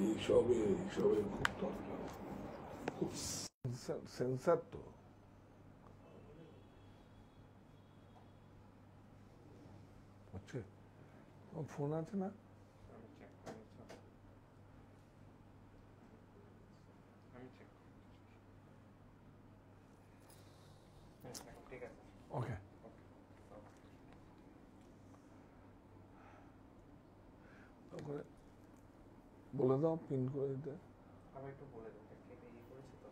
এইসবে এইসবে খুব দরকার, খুব সেন্সার তো। হচ্ছে ফোন আছে না? ওকে, তারপরে বলে দাও পিন করে দিতে। আমি একটু বলে দেবো কেটে ইয়ে করেছি তো।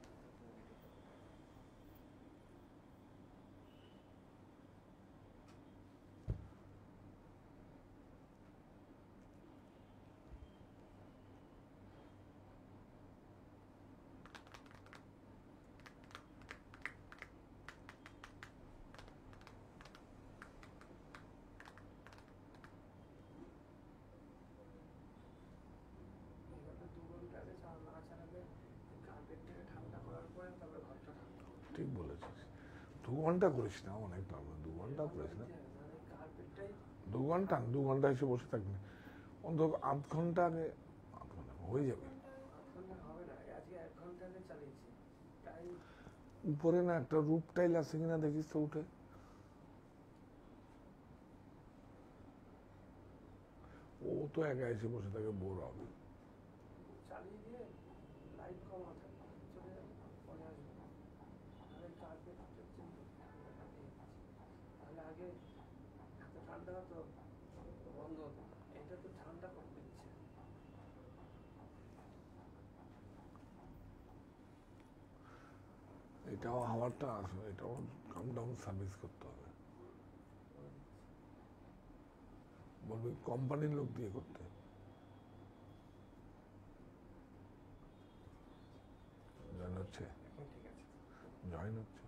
ঠিক বলেছিস, 2 ঘন্টা করিস না, অনেক পারবো, 2 ঘন্টা করিস না, 2 ঘন্টা এসে বসে থাকবি, অন্তত 8 ঘন্টা আগে, 8 ঘন্টা হয়ে যাবে। উপরে না একটা রূপ টাইল আছে কিনা দেখিস তো, উঠে ও তো একা এসে বসে থাকে, বোর হবে। এটাও হাওয়ারটা আসবে, এটাও কাম ডাউন সার্ভিস করতে হবে, বলবি কোম্পানির লোক দিয়ে করতে। জয়েন হচ্ছে, জয়েন হচ্ছে,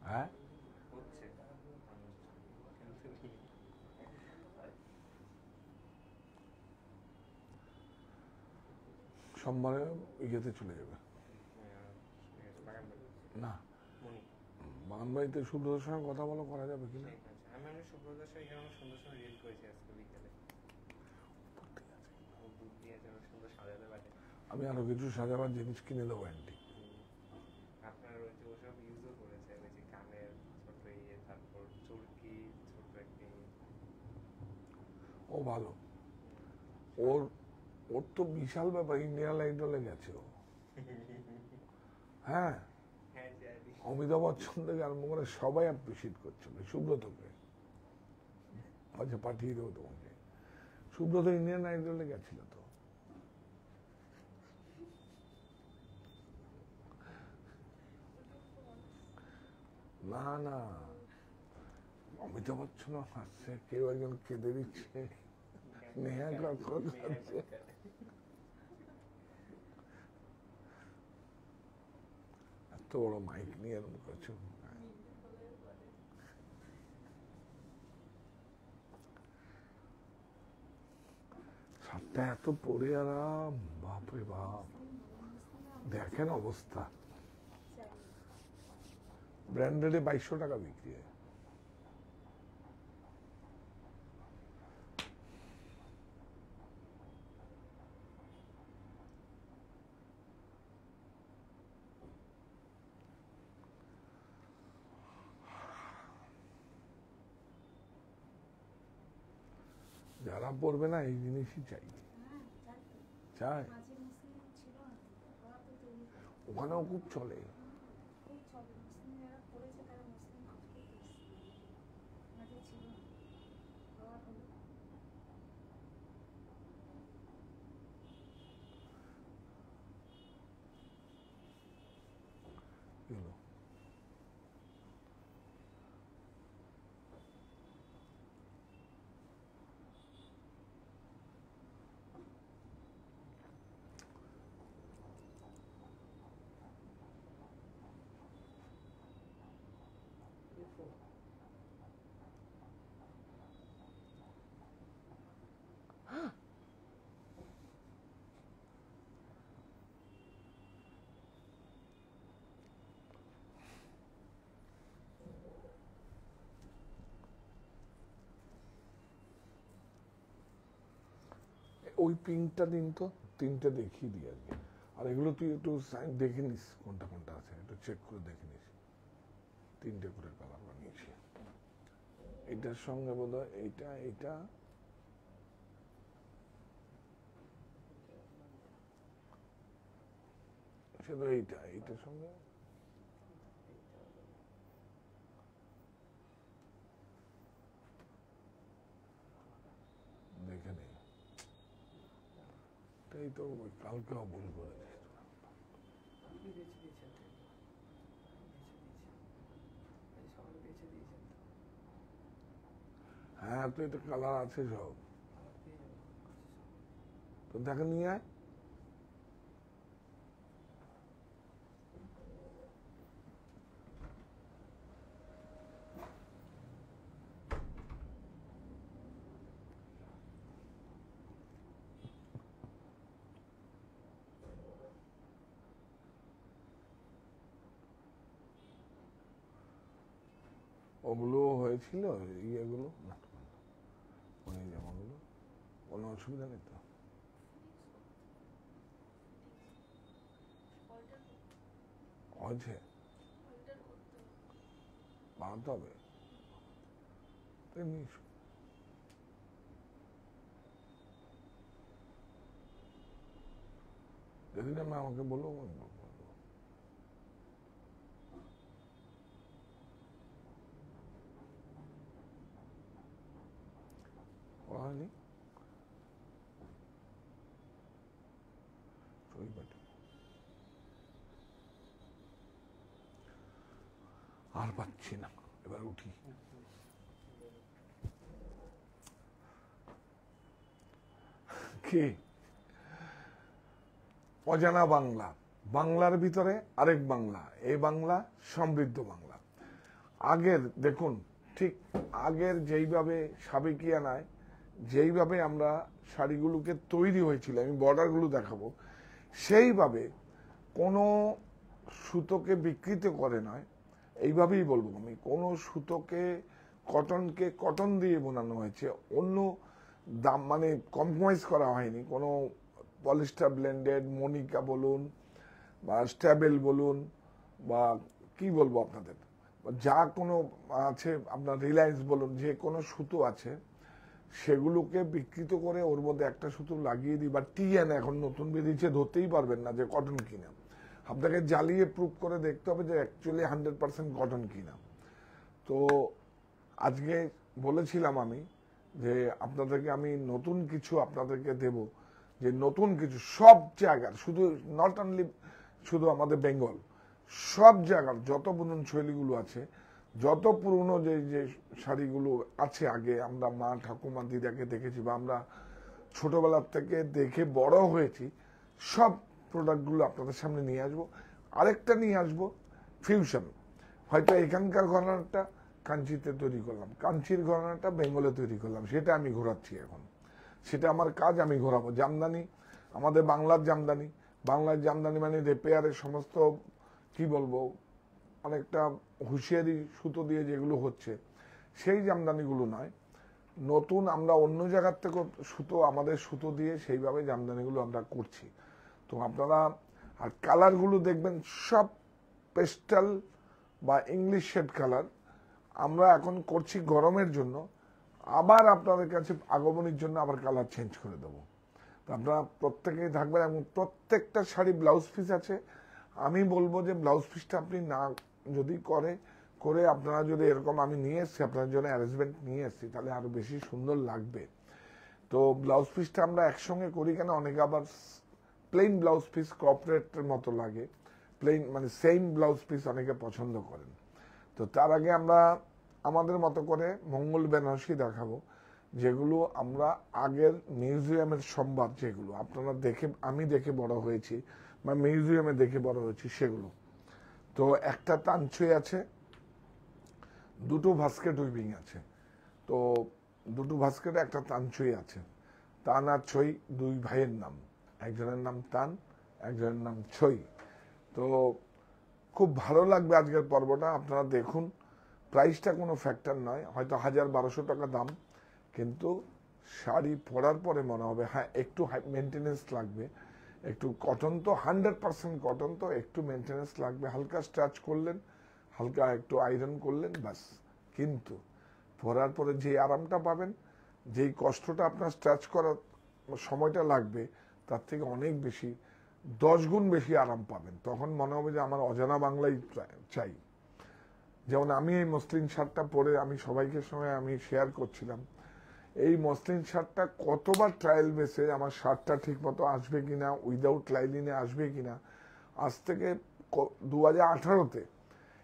হ্যাঁ সোমবারে ইয়েতে চলে যাবে না, বাগানবাড়িতে সুব্রতর সঙ্গে কথা বলা করা যাবে কিনা। আমি সুব্রতর সঙ্গে আমার সুন্দর সুন্দর রিল করেছি আজকে বিকেলে, সুন্দর সাজাতে পারে। আমি আরো কিছু সাজাবার জিনিস কিনে দেবো অ্যান্টি। আপনার ওই যে ওসব ইউজও করেছে, ওই যে কানের ছোট ইয়ে, তারপর চুরকি ছোট একটি। ও ভালো, ওর ওর তো বিশাল ব্যাপার, ইন্ডিয়ান আইডলে গেছে ও। হ্যাঁ, অমিতাভ বচ্চন থেকে আরম্ভ করে সবাই অ্যাপ্রিসিয়েট করছিল সুব্রতকে। আচ্ছা পাঠিয়ে দেবো তোমাকে, সুব্রত ইন্ডিয়ান আইডলে গেছিল তো। না না, অমিতাভ বচ্চন হাসছে, কেউ একজন কেঁদে দিচ্ছে, নেহা কক্কর যাচ্ছে। এত বড় মাইক নিয়ে এরকম করছো, সাতটা এত পরে আরাম, বাপরে বাপ, দেখেন অবস্থা। ব্র্যান্ডেডে 2200 টাকা বিক্রি হয়। যারা পড়বে না এই জিনিসই চাই, চাই, ওখানেও খুব চলে। ওই পিঙ্কটা দিন তো, তিনটে দেখিয়ে দিই আর কি। আর এগুলো তুই একটু দেখে নিস কোনটা কোনটা আছে, একটু চেক করে দেখে নিস। তিনটে করে কালার বানিয়েছি। এটার সঙ্গে বোধ হয় এইটা এইটা শুধু এইটার সঙ্গে দেখে নেই। তাই তো কালকেও ভুল করে হ্যাঁ, তো এটা কালার আছে সব, তো দেখে নিয়ে আয়। ওগুলো হয়েছিল ইয়েগুলো, ওই জামাগুলো কোনো অসুবিধা নেই তো? হয়েছে, বানাতে হবে তেমনি। যদি না আমাকে বলো, হয়নি আর পাচ্ছি না, এবার উঠি। কি অজানা বাংলা, বাংলার ভিতরে আরেক বাংলা, এই বাংলা সমৃদ্ধ বাংলা। আগের দেখুন, ঠিক আগের যেইভাবে সাবেকিয়ানায় যেইভাবে আমরা শাড়িগুলোকে তৈরি হয়েছিল, আমি বর্ডারগুলো দেখাবো, সেইভাবে কোনো সুতোকে বিকৃত করে নয়, এইভাবেই বলবো আমি। কোনো সুতোকে কটনকে কটন দিয়ে বোনানো হয়েছে, অন্য দাম মানে কম্প্রোমাইজ করা হয়নি। কোনো পলিস্টার ব্লেন্ডেড মনিকা বলুন বা স্ট্যাবেল বলুন বা কি বলবো আপনাদের, যা কোনো আছে আপনার রিলায়েন্স বলুন, যে কোনো সুতো আছে সেগুলোকে বিকৃত করে ওর মধ্যে একটা সুতো লাগিয়ে দিই। বা টিএন এখন নতুন বেরিয়েছে, ধরতেই পারবেন না যে কটন কিনা, আপনাকে জ্বালিয়ে প্রুফ করে দেখতে হবে যে অ্যাকচুয়ালি 100% কটন কিনা। তো আজকে বলেছিলাম আমি যে আপনাদেরকে আমি নতুন কিছু আপনাদেরকে দেব, যে নতুন কিছু সব জায়গার, শুধু নট অনলি শুধু আমাদের বেঙ্গল, সব জায়গার যত বুনন শৈলীগুলো আছে, যত পুরনো যে যে শাড়িগুলো আছে, আগে আমরা মা ঠাকুমা দিদাকে দেখেছি বা আমরা ছোটবেলার থেকে দেখে বড় হয়েছি, সব প্রোডাক্টগুলো আপনাদের সামনে নিয়ে আসবো। আরেকটা নিয়ে আসবো ফিউশন, হয়তো এখানকার ঘরানাটা কাঞ্চিতে তৈরি করলাম, কাঞ্চির ঘরানাটা বেঙ্গলে তৈরি করলাম, সেটা আমি ঘোরাচ্ছি এখন, সেটা আমার কাজ, আমি ঘোরাবো। জামদানি, আমাদের বাংলার জামদানি, বাংলার জামদানি মানে রেপেয়ারের সমস্ত কি বলবো অনেকটা হুঁশিয়ারি সুতো দিয়ে যেগুলো হচ্ছে, সেই জামদানিগুলো নয়, নতুন আমরা অন্য জায়গার থেকে সুতো, আমাদের সুতো দিয়ে সেইভাবে জামদানিগুলো আমরা করছি। তো আপনারা আর কালারগুলো দেখবেন সব পেস্টাল বা ইংলিশ শেড কালার আমরা এখন করছি গরমের জন্য, আবার আপনাদের কাছে আগমনের জন্য আবার কালার চেঞ্জ করে দেবো। তো আপনারা প্রত্যেকেই থাকবেন এবং প্রত্যেকটা শাড়ি ব্লাউজ পিস আছে। আমি বলবো যে ব্লাউজ পিসটা আপনি না যদি করে আপনারা যদি এরকম আমি নিয়ে এসছি আপনার জন্য অ্যারেঞ্জমেন্ট নিয়ে এসছি, তাহলে আরো বেশি সুন্দর লাগবে। তো ব্লাউজ পিসটা আমরা একসঙ্গে করি কেন, অনেকে আবার প্লেন ব্লাউজ পিস কর্পোরেটের মতো লাগে, প্লেন মানে সেম ব্লাউজ পিস অনেকে পছন্দ করেন। তো তার আগে আমরা আমাদের মতো করে মঙ্গল বেনারসি দেখাবো, যেগুলো আমরা আগের মিউজিয়ামের সম্বাদ, যেগুলো আপনারা দেখে আমি দেখে বড় হয়েছি বা মিউজিয়ামে দেখে বড় হয়েছি সেগুলো। তো একটা তানছই আছে, দুটো ভাস্কেট উইভিং আছে, তো দুটো ভাস্কেটে একটা তানছই আছে। তান আর ছই দুই ভাইয়ের নাম, একজনের নাম তান, একজনের নাম ছই। তো খুব ভালো লাগবে আজকের পর্বটা, আপনারা দেখুন। প্রাইসটা কোনো ফ্যাক্টর নয়, হয়তো 1000-1200 টাকা দাম, কিন্তু শাড়ি পরার পরে মনে হবে হ্যাঁ একটু মেনটেনেন্স লাগবে, একটু কটন তো 100% কটন তো একটু মেনটেনেন্স লাগবে, হালকা স্ট্রেচ করলেন, হালকা একটু আয়রন করলেন বাস। কিন্তু পরার পরে যে আরামটা পাবেন, যেই কষ্টটা আপনার স্ট্রেচ করার সময়টা লাগবে তার থেকে অনেক বেশি, 10 গুণ বেশি আরাম পাবেন। তখন মনে হবে যে আমার অজানা বাংলাই চাই। যেমন আমি এই মসলিন শার্টটা পরে আমি সবাইকে সময় আমি শেয়ার করছিলাম, এই মসলিন শার্টটা কতবার ট্রায়াল বেসে আমার শার্টটা ঠিক মতো আসবে কিনা, উইদাউট লাইলিনে আসবে কিনা, আজ থেকে 2018-তে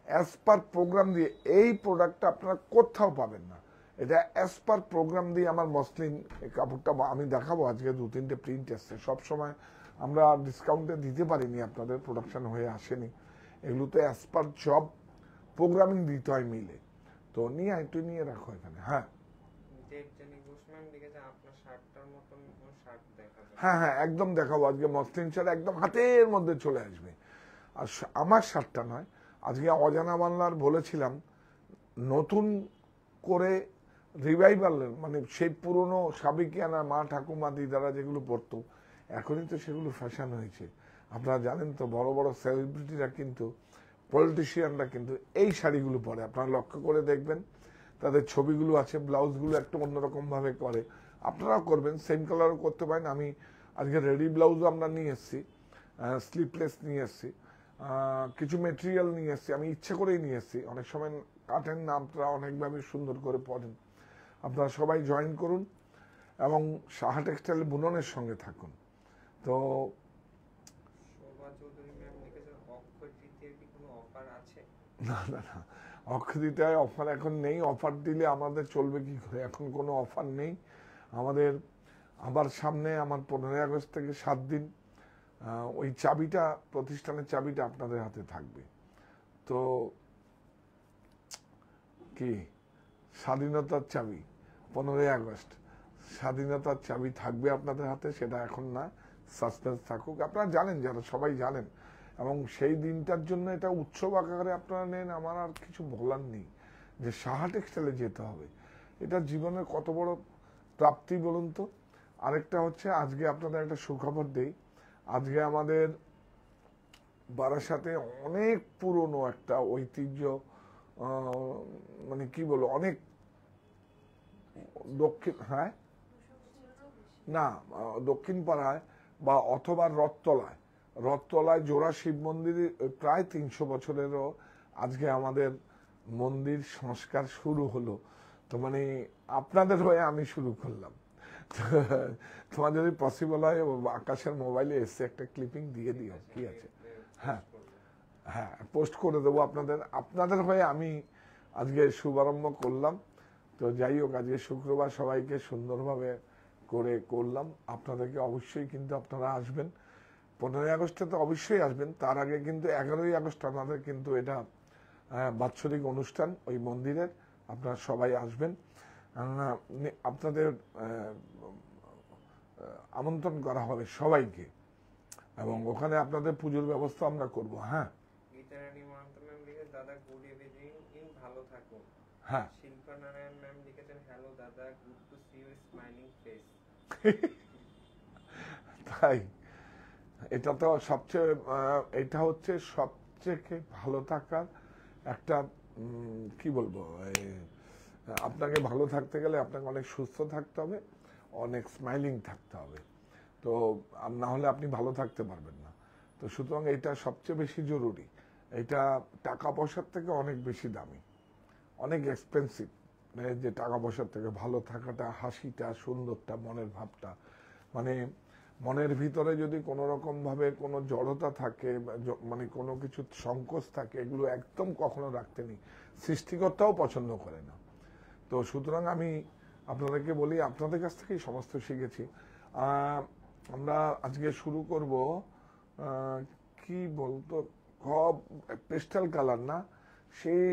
অ্যাজ পার প্রোগ্রাম দিয়ে এই প্রোডাক্টটা আপনারা কোথাও পাবেন না। এটা অ্যাজ পার প্রোগ্রাম দিয়ে আমার মসলিন কাপড়টা আমি দেখাবো, আজকে 2-3টে প্রিন্ট এসছে। সবসময় আমরা ডিসকাউন্টে দিতে পারিনি, আপনাদের প্রোডাকশন হয়ে আসেনি, এগুলো তো অ্যাজ পার জব প্রোগ্রামিং দিতে হয় মিলে। তো নিয়ে একটু নিয়ে রাখো এখানে। হ্যাঁ আপনার শার্টটার মতন শার্ট দেখাবেন। হ্যাঁ হ্যাঁ একদম দেখাবো, আজকে মসলিন শার্ট একদম হাতের মধ্যে চলে আসবে। আর আমার শার্টটা নয়, আজকে অজানা বাংলার বলেছিলাম নতুন করে রিভাইভাল, মানে সেই পুরনো সাবেকিয়ানা মা ঠাকুমা দিদারা যেগুলো পরতো, এখনই তো সেগুলো ফ্যাশন হয়েছে। আপনারা জানেন তো বড় বড় সেলিব্রিটিরা কিন্তু, পলিটিশিয়ানরা কিন্তু এই শাড়িগুলো পরে, আপনারা লক্ষ্য করে দেখবেন তাদের ছবিগুলো আছে, ব্লাউজগুলো একটু অন্যরকম ভাবে করে, আপনারাও করবেন, সেম কালারও করতে পারেন। আমি আজকে রেডি ব্লাউজও আমরা নিয়ে এসেছি, স্লিপলেস নিয়ে এসেছি, কিছু মেটেরিয়াল নিয়ে এসেছি, আমি ইচ্ছে করেই নিয়ে এসেছি। অনেক সময় কাটেন না, আপনারা অনেকভাবে সুন্দর করে পরেন। আপনারা সবাই জয়েন করুন এবং সাহা টেক্সটাইল বুননের সঙ্গে থাকুন। তো শোভা চৌধুরী ম্যাম লিখেছেন অক্ষয় তৃতীয়ার কি কোনো অফার আছে? না না না, অক্ষয় তৃতীয়ায় অফার এখন নেই। অফার দিলে আমাদের চলবে কি করে, এখন কোনো অফার নেই আমাদের। আবার সামনে আমার 15ই আগস্ট থেকে 7 দিন ওই চাবিটা, প্রতিষ্ঠানের চাবিটা আপনাদের হাতে থাকবে। তো কি স্বাধীনতার চাবি, 15ই আগস্ট স্বাধীনতার চাবি থাকবে আপনাদের হাতে, সেটা এখন না, সাসপেন্স থাকুক। আপনারা জানেন, যারা সবাই জানেন, এবং সেই দিনটার জন্য এটা উৎসব আকারে আপনারা নেন, আমার আর কিছু বলার নেই। যে সাহা টেক্সটাইলে যেতে হবে, এটা জীবনের কত বড় প্রাপ্তি বলুন তো। আরেকটা হচ্ছে, আজকে আপনাদের একটা সুখবর দেই, আজকে আমাদের বারাসাতে অনেক পুরনো একটা ঐতিহ্য, মানে কি বলবো, অনেক দক্ষিণ, হ্যাঁ না, দক্ষিণ পাড়ায় বা অথবা রথতলায় জোড়া শিব মন্দিরে প্রায় 300 বছরেরও আজকে আমাদের মন্দির সংস্কার শুরু হলো। তো মানে আপনাদের হয়ে আমি শুরু করলাম। তোমার যদি পসিবল হয়, আকাশের মোবাইলে এসে একটা ক্লিপিং দিয়ে দিও, কি আছে। হ্যাঁ হ্যাঁ পোস্ট করে দেবো আপনাদের হয়ে আমি আজকে শুভারম্ভ করলাম। তো যাই হোক, আজকে শুক্রবার, সবাইকে সুন্দরভাবে করে করলাম। আপনাদেরকে অবশ্যই কিন্তু আপনারা আসবেন, 15ই আগস্টে তো অবশ্যই আসবেন। তার আগে কিন্তু 11ই আগস্ট আমাদের কিন্তু এটা বাৎসরিক অনুষ্ঠান ওই মন্দিরের, আপনারা সবাই আসবেন। আপনাদের আমন্ত্রণ করা হবে সবাইকে, এবং ওখানে আপনাদের পুজোর ব্যবস্থা আমরা করব। হ্যাঁ গীতারানী মহান্ত ম্যাম লিখেছেন দাদা গুড ইভিনিং, ভালো থাকুন। হ্যাঁ শিল্পা নারায়ণ ম্যাম লিখেছেন হ্যালো দাদা, good to see you smiling face. তাই এটা তো সবচেয়ে, এটা হচ্ছে সবচেয়ে ভালো থাকার একটা, কি বলবো, আপনাকে ভালো থাকতে গেলে আপনাকে অনেক সুস্থ থাকতে হবে, অনেক স্মাইলিং থাকতে হবে। তো না হলে আপনি ভালো থাকতে পারবেন না। তো সুতরাং এটা সবচেয়ে বেশি জরুরি। এটা টাকা পয়সার থেকে অনেক বেশি দামি, অনেক এক্সপেন্সিভ। যে টাকা পয়সার থেকে ভালো থাকাটা, হাসিটা, সুন্দরটা, মনের ভাবটা, মানে মনের ভিতরে যদি কোনো রকম ভাবে কোনো জড়তা থাকে, মানে কোনো কিছু সংকোচ থাকে, এগুলো একদম কখনো রাখতে নেই। সৃষ্টিকর্তাও পছন্দ করে না। তো সুতরাং আমি আপনাদেরকে বলি, আপনাদের কাছ থেকেই সমস্ত শিখেছি। আমরা আজকে শুরু করব, কি বলতো, পেস্টাল কালার না, সেই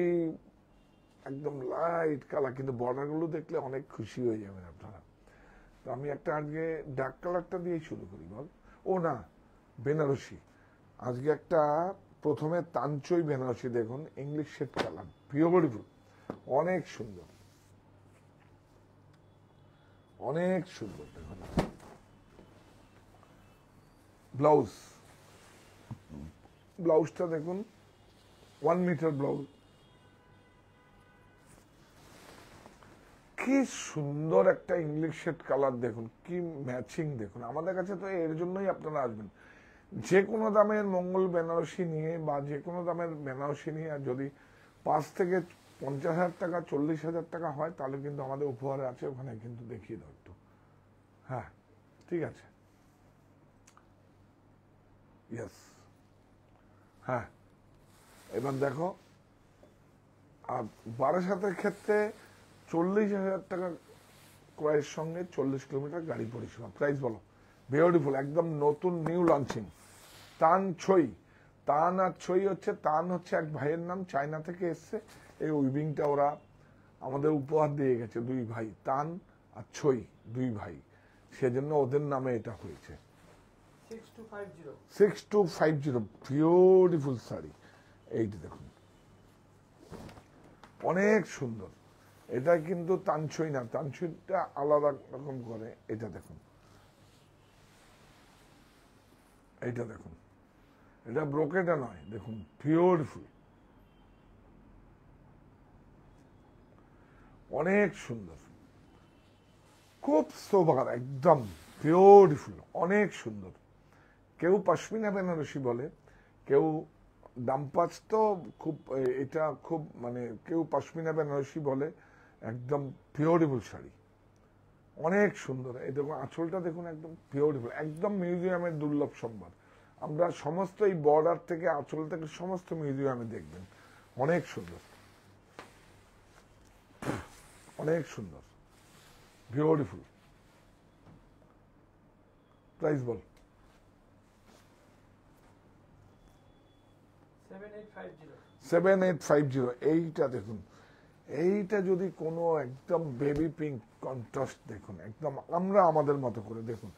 একদম লাইট কালার, কিন্তু বর্ডারগুলো দেখলে অনেক খুশি হয়ে যাবেন আপনারা। তো আমি একটা আজকে ডার্ক কালারটা দিয়ে শুরু করি, বল। ও না, বেনারসি। আজকে একটা প্রথমে তাঞ্চই বেনারসি, দেখুন ইংলিশ শেড কালার, বিউটিফুল, অনেক সুন্দর, অনেক সুন্দর দেখুন। ব্লাউজ, ব্লাউজটা দেখুন 1 মিটার ব্লাউজ, কি সুন্দর একটা ইংলিশ শেড কালার দেখুন, কি ম্যাচিং দেখুন। আমাদের কাছে তো এর জন্যই আপনারা আসবেন। যে কোনো দামের মঙ্গল বেনারসি নিয়ে বা যে কোনো দামের বেনারসি নিয়ে আর যদি 5 থেকে 50,000 টাকা 40,000 টাকা হয় তাহলে কিন্তু আমাদের উপহারে আছে, ওখানে কিন্তু দেখিয়ে দাও একটু। হ্যাঁ ঠিক আছে, ইয়েস। হ্যাঁ এবার দেখো, আর বারাসাতের ক্ষেত্রে 40,000 টাকা ক্রয়ের সঙ্গে 40 কিলোমিটার গাড়ি পরিষেবা। প্রাইস বলো? বিউটিফুল, একদম নতুন নিউ লঞ্চিং। তান ছই, তান আর ছই হচ্ছে, তান হচ্ছে এক ভাইয়ের নাম, চায়না থেকে এসছে। এই উইভিংটা ওরা আমাদের উপহার দিয়ে গেছে, দুই ভাই, তান আর ছই, দুই ভাই, সেজন্য ওদের নামে এটা হয়েছে। 6250 বিউটিফুল শাড়ি। এইটা দেখুন, অনেক সুন্দর। এটা কিন্তু তানছই না, তানছইটা আলাদা রকম করে। এটা দেখুন, এইটা দেখুন, এটা ব্রোকেটা নয়, দেখুন বিউটিফুল, অনেক সুন্দর, খুব সোবার, একদম বিউটিফুল, অনেক সুন্দর। কেউ পশমিনা বেনারসি বলে, কেউ দামপাজ, তো খুব এটা খুব মানে কেউ পশমিনা বেনারসি বলে। একদম বিউটিফুল শাড়ি, অনেক সুন্দর। এই দেখুন আঁচলটা দেখুন, একদম বিউটিফুল, একদম মিউজিয়ামের দুর্লভ সম্ভার। আমরা সমস্ত এই বর্ডার থেকে আঁচল থেকে সমস্ত মিউজিয়ামে দেখবেন, অনেক সুন্দর, অনেক সুন্দর, বিউটিফুল। প্রাইস বল? 7850। এইটা দেখুন, এইটা যদি কোনো একদম বেবি পিঙ্ক কন্ট্রাস্ট দেখুন, একদম আমরা আমাদের মতো করে দেখুন,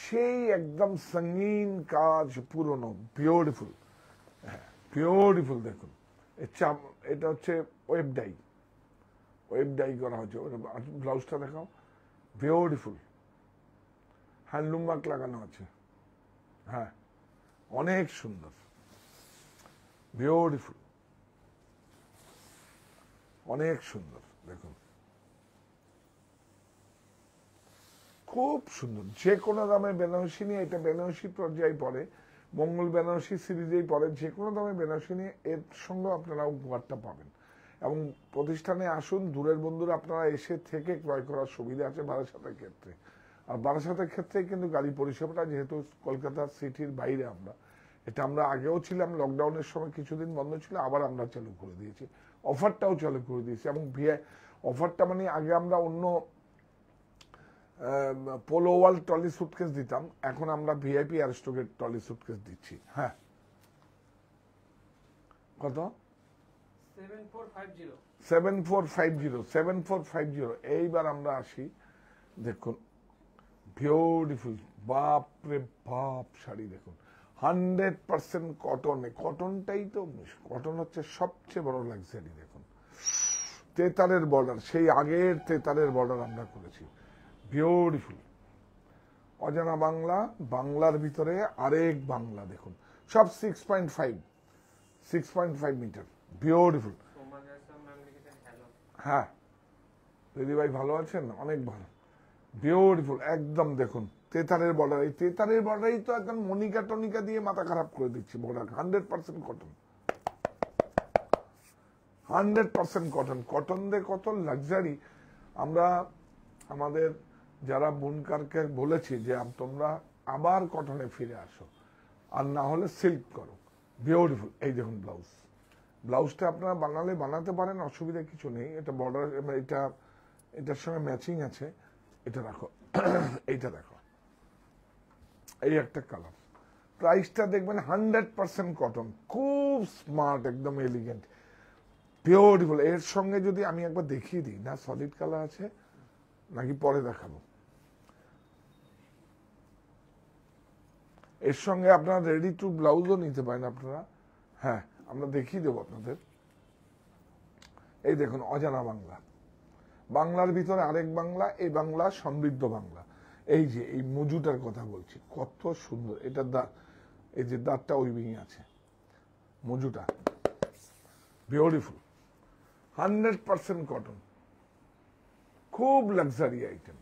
সেই একদম সঙ্গীন কাজ, পুরনো, বিউটিফুল। হ্যাঁ বিউটিফুল দেখুন। এটা হচ্ছে ওয়েব ডাই, ওয়েব ডাই করা হচ্ছে। ব্লাউজটা দেখাও, বিউটিফুল, হ্যান্ডলুম মার্ক লাগানো আছে। হ্যাঁ অনেক সুন্দর, বিউটিফুল, অনেক সুন্দর দেখুন, খুব সুন্দর। যে কোনো দামে বেনারসি নিয়ে, এটা বেনারসি পর্যায়ে পড়ে, মঙ্গল বেনারসি সিরিজেই পড়ে, যে কোনো দামে বেনারসি নিয়ে এর সঙ্গে আপনারা উপহারটা পাবেন। এবং প্রতিষ্ঠানে আসুন, দূরের বন্ধুরা আপনারা এসে থেকে ক্রয় করার সুবিধা আছে বারাসাতের ক্ষেত্রে। আর বারাসাতের ক্ষেত্রে কিন্তু গাড়ি পরিষেবাটা, যেহেতু কলকাতা সিটির বাইরে আমরা, এটা আমরা আগেও ছিলাম, লকডাউনের সময় কিছুদিন বন্ধ ছিল, আবার আমরা চালু করে দিয়েছি, অফারটাও চালু করে দিয়েছি। এবং অফারটা মানে আগে আমরা অন্য পোলো ওয়াল ট্রলি সুটকেস দিতাম, এখন আমরা ভিআইপি অ্যারিস্টোকেট ট্রলি সুটকেস দিচ্ছি। হ্যাঁ কত? 7450। এইবার আমরা আসি, দেখুন বিউটিফুল, বাপ রে বাপ শাড়ি দেখুন, 100% কটনে। কটনটাই তো, কটন হচ্ছে সবচেয়ে বড় লাক্সারি। দেখুন তেতারের বর্ডার, সেই আগের তেতারের বর্ডার আমরা করেছি, বিউটিফুল। অজানা বাংলা, বাংলার ভিতরে আরেক বাংলা দেখুন, সব 6.5 মিটার, বিউটিফুল। হ্যাঁ দিদি ভাই ভালো আছেন? অনেক ভালো, বিউটিফুল, একদম দেখুন তেতারের বর্ডার। এই তেতারের বর্ডারই তো একদম মনিকা টনিকা দিয়ে মাথা খারাপ করে দিচ্ছি। Border 100% cotton, 100% cotton. কটন দিয়ে কত লাক্সারি। আমরা আমাদের যারা বুনকারকে বলেছি যে তোমরা আবার কটনে ফিরে আসো, আর না হলে সিল্ক করো, বিউটিফুল। এই দেখুন ব্লাউজ, ব্লাউজটা আপনারা বানালে বানাতে পারেন, অসুবিধা কিছু নেই। এটা বর্ডার, এটা এটার সঙ্গে ম্যাচিং আছে। এটা রাখো, এইটা দেখো, এই একটা কালার। প্রাইসটা দেখবেন 100% কটন, খুব স্মার্ট, একদম এলিগেন্ট, বিউটিফুল। এর সঙ্গে যদি আমি একবার দেখিয়ে দিই না, সলিড কালার আছে নাকি পরে দেখাবো। এর সঙ্গে আপনারা রেডি টু ব্লাউজও নিতে পারেন আপনারা। হ্যাঁ আমরা দেখিয়ে দেবো আপনাদের। এই দেখুন অজানা বাংলা, বাংলার ভিতরে আরেক বাংলা, এই বাংলা সমৃদ্ধ বাংলা। এই যে এই মজুটার কথা বলছি, কত সুন্দর এটা এই যে দাঁতটা উইভিং আছে, মজুটা বিউটিফুল, 100% কটন, খুব লাক্সারি আইটেম,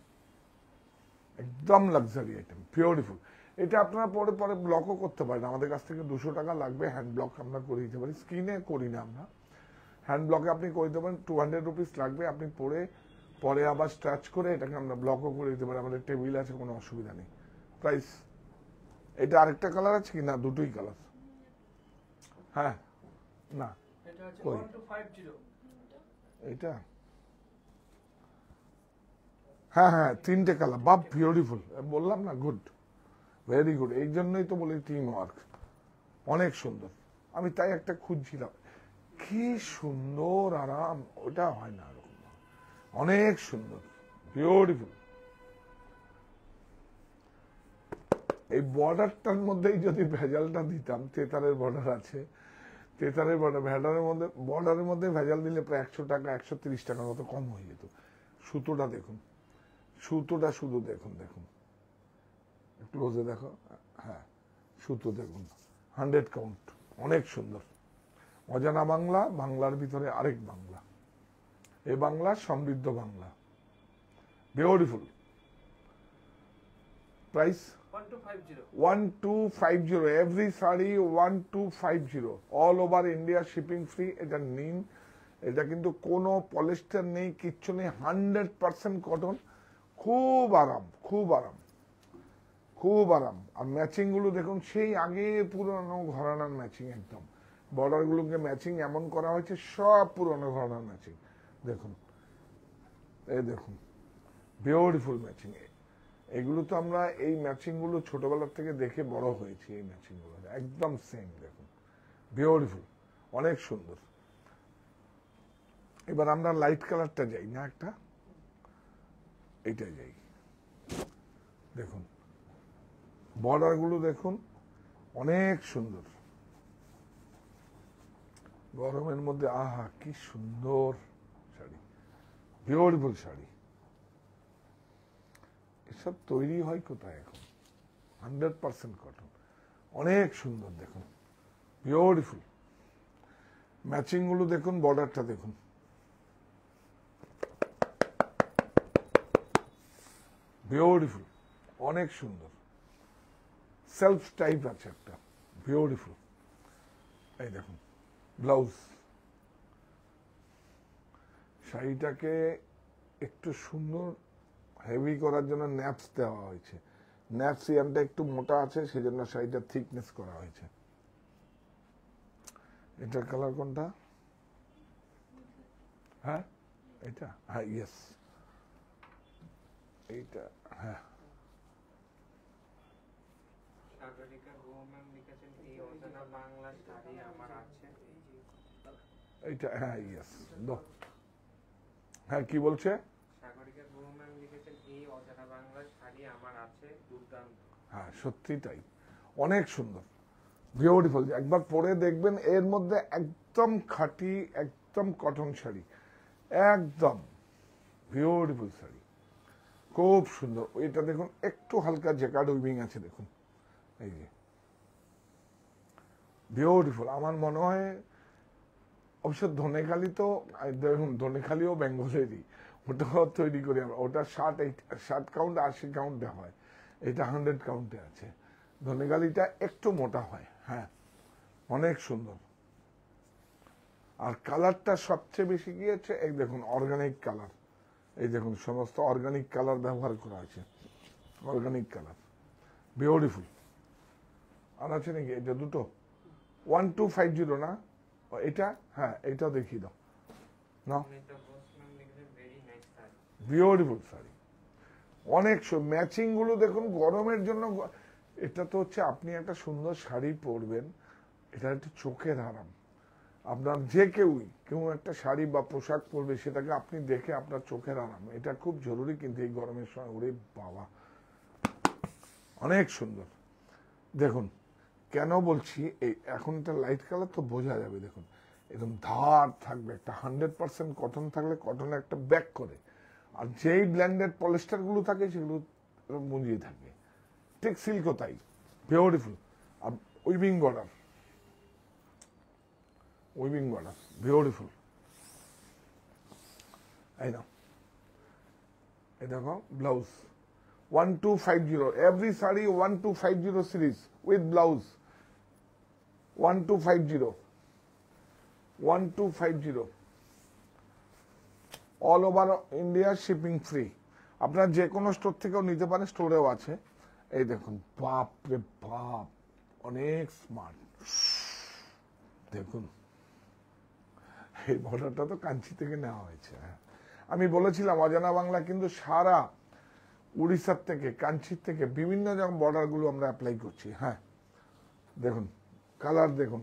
একদম লাক্সারি আইটেম, বিউটিফুল। এটা আপনারা পরে পরে ব্লকও করতে পারেন, আমাদের কাছ থেকে 200 টাকা লাগবে, হ্যান্ড ব্লক আমরা করে দিতে পারি, স্ক্রিনে করি না আমরা, হ্যান্ড ব্লকে আপনি করে দিতে পারেন, 200 রুপিস লাগবে, আপনি পরে আবার স্ট্রাচ করে এটাকে আমরা ব্লকও করে দিতে পারি, আমাদের টেবিল আছে, কোনো অসুবিধা নেই। প্রাইস, এটা আরেকটা কালার আছে কি না? দুটোই কালার। হ্যাঁ, না কই এটা, হ্যাঁ হ্যাঁ, 3টে কালার, বাপ বিউটিফুল, বললাম না, গুড, ভেরি গুড। এই জন্যই তো বলি টিম ওয়ার্ক, অনেক সুন্দর। আমি তাই একটা খুঁজছিলাম, কি সুন্দর আরাম, ওটা হয় না এরকম, অনেক সুন্দর, বিউটিফুল। এই বর্ডারটার মধ্যেই যদি ভেজালটা দিতাম, তেতারের বর্ডার আছে, তেতারের বর্ডারের মধ্যে ভেজাল দিলে প্রায় 100 টাকা 130 টাকার মতো কম হয়ে যেত। সুতোটা দেখুন, সুতোটা শুধু দেখুন, দেখুন ক্লোজে দেখো, হ্যাঁ সুতো দেখুন, 100 কাউন্ট, অনেক সুন্দর। অজানা বাংলা, বাংলার ভিতরে আরেক বাংলা, এ বাংলা সমৃদ্ধ Bangla, beautiful. Price 1250, every sari 1250, all over India shipping free. এটা নিন, এটা কিন্তু কোনো পলিস্টার নেই, কিচ্ছু নেই, 100% কটন, খুব আরাম, খুব আরাম, খুব আরাম। আর ম্যাচিং গুলো দেখুন, সেই আগে পুরনো ঘরানার ম্যাচিং, একদম বর্ডার গুলোকে ম্যাচিং এমন করা হয়েছে, সব পুরনো ঘরানার ম্যাচিং। দেখুন, এই দেখুন, বিউটিফুল ম্যাচিং। এগুলো তো আমরা এই ম্যাচিং গুলো ছোটবেলার থেকে দেখে বড় হয়েছি, এই ম্যাচিং গুলো একদম সেম, দেখুন বিউটিফুল, অনেক সুন্দর। এবার আমরা লাইট কালারটা যাই না, একটা এইটা যাই, দেখুন বর্ডার গুলো দেখুন, অনেক সুন্দর, গরমের মধ্যে আহা কি সুন্দর শাড়ি, বিউটিফুল শাড়ি। এসব তৈরি হয় কোথায় এখন? 100% কটন, অনেক সুন্দর, দেখুন বিউটিফুল। ম্যাচিং গুলো দেখুন, বর্ডারটা দেখুন, বিউটিফুল, অনেক সুন্দর, সেলফ টাইপ আছে একটা, বিউটিফুল। এই দেখুন ব্লাউজ, শাড়িটাকে একটু সুন্দর হেভি করার জন্য ন্যাপস দেওয়া হয়েছে, ন্যাপস ইয়ানটা একটু মোটা আছে, সেজন্য শাড়িটা থিকনেস করা হয়েছে। এটার কালার কোনটা? হ্যাঁ এটা, হ্যাঁ ইয়েস, এইটা, হ্যাঁ সাগরিকা রহমান লিখেছেন, এই অজানা বাংলা শাড়ি আমার আছে। এইটা, হ্যাঁ ইয়েস, হ্যাঁ কি বলছে? সাগরিকা রহমান লিখেছেন, এই অজানা বাংলা শাড়ি আমার আছে, দুর্দান্ত। হ্যাঁ সত্যি তাই, অনেক সুন্দর, বিউটিফুল। একবার পরে দেখবেন, এর মধ্যে একদম খাঁটি, একদম কটন শাড়ি, একদম বিউটিফুল শাড়ি, খুব সুন্দর। এটা দেখুন একটু হালকা জ্যাকার্ড উইভিং আছে, দেখুন এই যে বিউটিফুল। আমার মনে হয় অবশ্য ধনেখালি তো, দেখুন ধনেখালিও বেঙ্গলেরই, ওটাও তৈরি করি আমরা, ওটা 60 কাউন্ট 80 কাউন্টে হয়, এটা 100 কাউন্টে আছে। ধনেখালিটা একটু মোটা হয়, হ্যাঁ অনেক সুন্দর। আর কালারটা সবচেয়ে বেশি গিয়েছে, এই দেখুন অর্গানিক কালার, এই দেখুন সমস্ত অর্গানিক কালার ব্যবহার করা হয়েছে, অর্গানিক কালার, বিউটিফুল। আর আছে নাকি? এটা দুটো 1250 না এটা? হ্যাঁ এটাও দেখিয়ে দাও না, বিউটিফুল শাড়ি, অনেক ম্যাচিং গুলো দেখুন, গরমের জন্য। এটা তো হচ্ছে আপনি একটা সুন্দর শাড়ি পরবেন, এটা একটা চোখের আরাম। আপনার যে কেউ একটা শাড়ি বা পোশাক পরবে, সেটাকে আপনি দেখে আপনার চোখের আরাম, এটা খুব জরুরি কিন্তু এই গরমের সময়। ওরে বাবা, অনেক সুন্দর। দেখুন কেন বলছি, এই এখন এটা লাইট কালার তো বোঝা যাবে, দেখুন একদম ধার থাকবে, একটা 100% কটন থাকলে কটনে একটা ব্যাক করে, আর যেই ব্ল্যান্ডেড পলিস্টার গুলো থাকে সেগুলো মুজিয়ে থাকে, ঠিক সিল্কও তাই, বিউটিফুল। আর weaving border, weaving border beautiful. এই নাও, এই দেখো blouse 1250, every sari 1250 series with blouse 1250, 1250, all over India shipping free. আপনার যে কোনো স্টোর থেকেও নিতে পারেন, স্টোরেও আছে। এই দেখুন, বাপ রে বাপ, অনেক স্মার্ট। দেখুন এই বর্ডারটা তো কাঞ্চি থেকে নেওয়া হয়েছে। আমি বলেছিলাম অজানা বাংলা কিন্তু সারা উড়িষ্যার থেকে, কাঞ্চির থেকে বিভিন্ন রকম বর্ডার গুলো আমরা অ্যাপ্লাই করছি। হ্যাঁ দেখুন কালার দেখুন,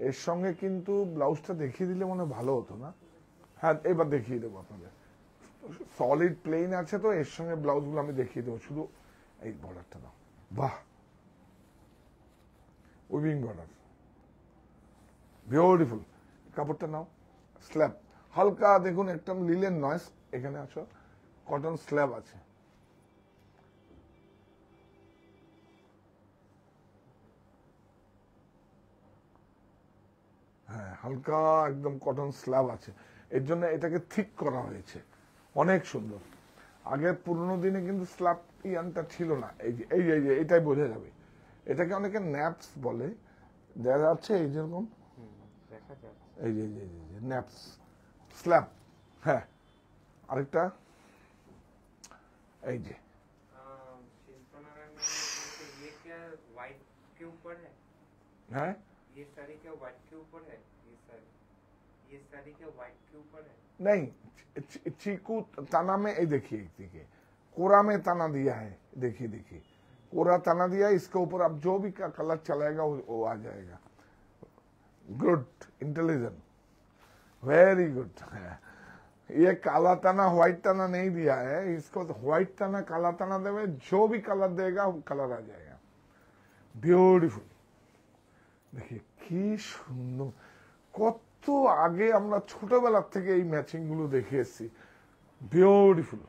এর সঙ্গে কিন্তু ব্লাউজটা দেখিয়ে দিলে মনে হয় ভালো হতো না। হ্যাঁ এবার দেখিয়ে দেবো আপনাদের, সলিড প্লেন আছে তো, এর সঙ্গে ব্লাউজ গুলো আমি দেখিয়ে দেবো। শুধু এই বর্ডারটা দাও, বাহ, উইভিং বর্ডার বিউটিফুল। কাপড়টা নাও, স্ল্যাব হালকা দেখুন, একদম লিলেন নয়, এখানে আসো, কটন স্ল্যাব আছে। হ্যাঁ হালকা একদম কটন স্ল্যাব আছে, এর জন্য এটাকে থিক করা হয়েছে, অনেক সুন্দর। আগের পুরোনো দিনে কিন্তু স্ল্যাব ইয়ানটা ছিল না। এই যে এই যে এই যে এটাই বোঝা যাবে, এটাকে অনেকে ন্যাপস বলে, দেখা যাচ্ছে এই যেরকম, দেখা যাচ্ছে। এই যে ন্যাপস স্ল্যাব। হ্যাঁ আরেকটা এই যে, शिल्पनारायण मैम, ये क्या व्हाइट के ऊपर है? হ্যাঁ ये साड़ी क्या व्हाइट के ऊपर है? ये साड़ी क्या व्हाइट के ऊपर है? नहीं, चीकू तना में, ये देखिए देखिए, कोरा में तना दिया है, देखिए देखिए, कोरा तना दिया है, इसके ऊपर अब जो भी कलर चलाएगा वो आ जाएगा। Good, intelligent, very good. ये काला तना व्हाइट तना नहीं दिया है, इसको व्हाइट तना काला तना देवे, जो भी कलर देगा वो कलर आ जाएगा। ब्यूटीफुल, देखिए কি সুন্দর, কত আগে আমরা ছোটবেলা থেকে এই ম্যাচিং গুলো দেখে এসেছি। বিউটিফুল,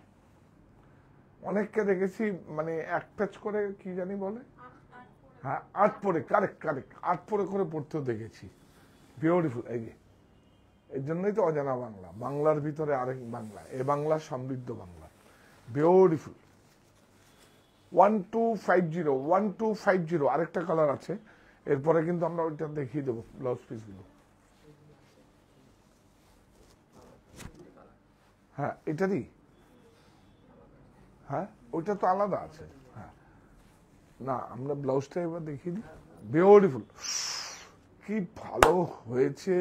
অনেককে দেখেছি মানে এক প্যাচ করে কি জানি বলে, হ্যাঁ আট পরে, কারেক্ট কারেক্ট, আট পরে করে পড়তেও দেখেছি। বিউটিফুল, এই যে এর জন্যই তো অজানা বাংলা, বাংলার ভিতরে আরেক বাংলা, এ বাংলা সমৃদ্ধ বাংলা। বিউটিফুল 1250, 1250, আরেকটা কালার আছে, এরপরে কিন্তু আমরা ওইটা দেখিয়ে দেবো ব্লাউজ পিস গুলো। হ্যাঁ এটারই, হ্যাঁ ওইটা তো আলাদা আছে। হ্যাঁ না আমরা ব্লাউজটা এবার দেখিয়ে দিই। বিউটিফুল, কি ভালো হয়েছে,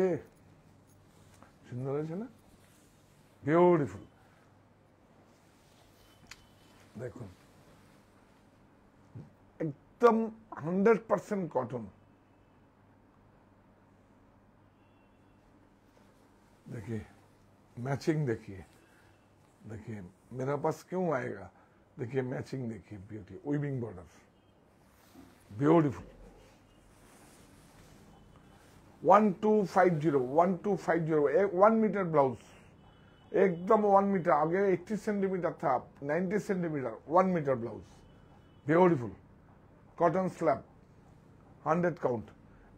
সুন্দর হয়েছে না? বিউটিফুল, দেখুন एकदम 100% कॉटन। देखिए मैचिंग, देखिए देखिए मेरा पास क्यों आएगा, देखिए मैचिंग, देखिए beauty, weaving border beautiful. 1250, 1250, 1 metre blouse, एकदम 1 मीटर, आगे 80 सेंटीमीटर था, 90 centimetre, 1 metre blouse, beautiful cotton slab, 100 count.